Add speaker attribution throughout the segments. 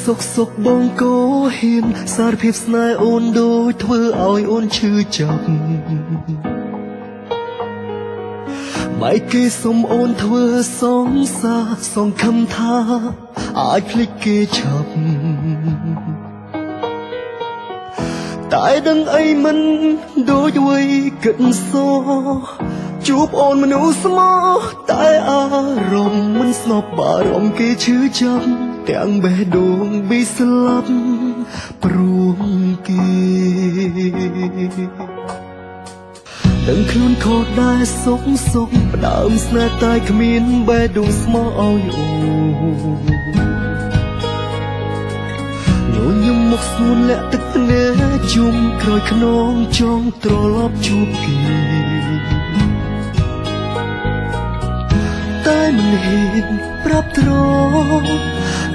Speaker 1: សុខសុខបងក៏ហ៊ានសារភាពស្នេហ៍អូនដូចធ្វើឲ្យអូនឈឺចាប់បែកគេសុំអូនធ្វើសងសាសងខំថាអាចភ្លេចគេឆាប់តែដឹងអីមិនដូចអ្វីគិតសោជួបអូនមនុស្សស្មោះតែអារម្មណ៍មិនស្នប់បារម្ភគេឈឺចាប់ទាំងបេះដូងប៊ីស្លាប់ព្រោះគេដឹងខ្លួនខុសដែរសុខសុខផ្ដើមស្នេហ៍តែគ្មានបេះដូងស្មោះឲ្យអូនញញឹមមកស្ងួនលាក់ទឹកភ្នែកជុំក្រោយខ្នងចង់ត្រឡប់ជួបគេតែមិនហ៊ានប្រាប់ទ្រង់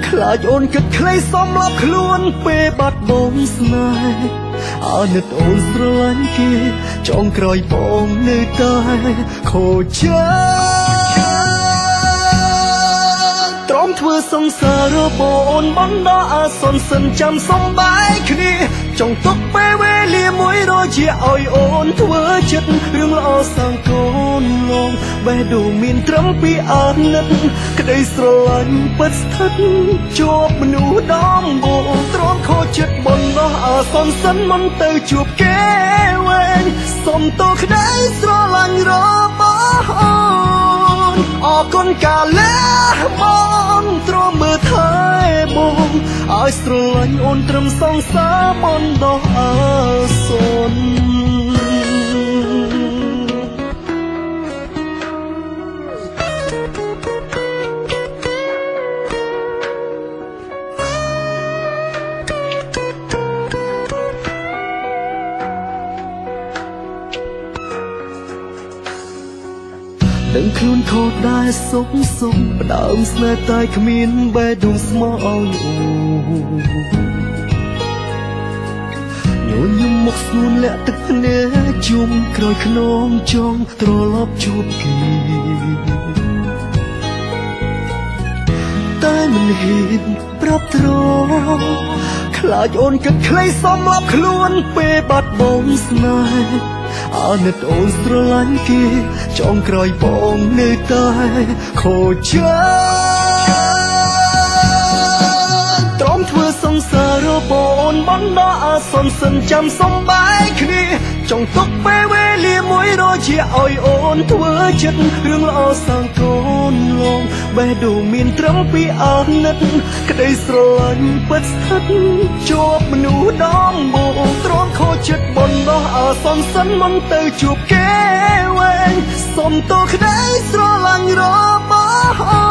Speaker 1: ខ្លាចអូនគិតខ្លីសំឡប់ខ្លួនពេលបាត់បង់ស្នេហ៍អាណិតអូនស្រឡាញ់គេចង់ក្រោយបងនៅតែខូចចិត្តទ្រាំធ្វើសង្សាររបស់អូនបណ្ដោះអាសន្នសិនចាំសំបាយគ្នាចង់ទុកពេលវេលាមួយរជាឲ្យអូនធ្វើចិត្តរឿងល្អសាងកូនលងបេះដូងមានត្រឹមពីអាណិតក្តីស្រឡាញ់ពិតស្ថិតជាប់មនុស្សដំបងទ្រាំខូចចិត្តបណ្ដោះអាសន្នសិនមិនទៅជួបគេវិញសុំទោសក្តីស្រឡាញ់របស់អូនអរគុណកាលៈបងទ្រាំមើលថែបងឲ្យស្រឡាញ់អូនត្រឹមសងសាបណ្ដោះអាសន្នដឹងខ្លួនខុសដែរសុខសុខផ្ដើមស្នេហ៍តែគ្មានបេះដូងស្មោះឲ្យអូនញញឹមមកស្ងួនលាក់ទឹកភ្នែកជុំក្រោយខ្នងចង់ត្រឡប់ជួបគេតែមិនហ៊ានប្រាប់ទ្រង់ខ្លាចអូនគិតខ្លីសំឡប់ខ្លួនពេលបាត់បង់ស្នេហ៍អាណិតអូនស្រឡាញ់គេចង់ក្រោយបងនៅតែខូចចិត្តទ្រាំធ្វើសង្សាររបស់អូនបណ្ដោះអាសន្នសិនចាំសំបាយគ្នាចង់ទុកពេលវេលាមួយរជាឲ្យអូនធ្វើចិត្តរឿងល្អសាងកូនលងបេះដូងមានត្រឹមពីអាណិតក្តីស្រឡាញ់ពិតស្ថិតជាប់មនុស្សដំបងទ្រាំខូចចិត្តបណ្ដោះអាសន្នសិនមិនទៅជួបគេវិញសុំទោសក្តីស្រឡាញ់របស់អូ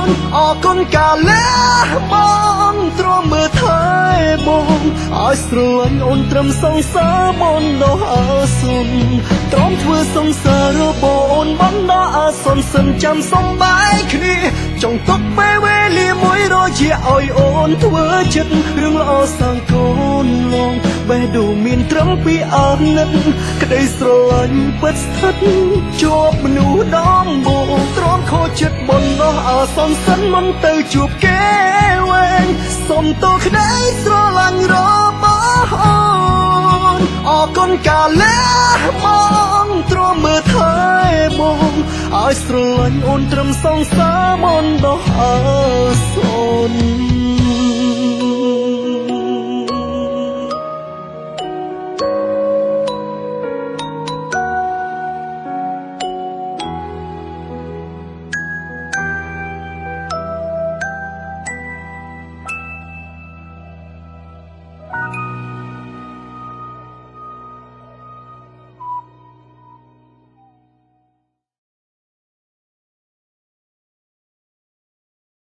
Speaker 1: នអរគុណកាលៈបងទ្រាំមើលថែបងឲ្យស្រឡាញ់អូនត្រឹមសងសាបណ្ដោះអាសន្នទ្រាំធ្វើសង្សាររបស់អូនបណ្ដោះអាសន្នសិនចាំសំបាយគ្នាចង់ទុកពេលវេលាមួយរជាឲ្យអូនធ្វើចិត្តរឿងល្អសាងកូនលងបេះដូងមានត្រឹមពីអាណិតក្តីស្រឡាញ់ពិតស្ថិតជាប់មនុស្សដំបងទ្រាំខូចចិត្តបណ្ដោះអាសន្នសិនមិនទៅជួបគេវិញសុំទោសក្តីស្រឡាញ់របស់អូនអរគុណកាលៈបងទ្រាំមើលថែបងឲ្យស្រឡាញ់អូនត្រឹមសងសាបណ្ដោះអាសន្ន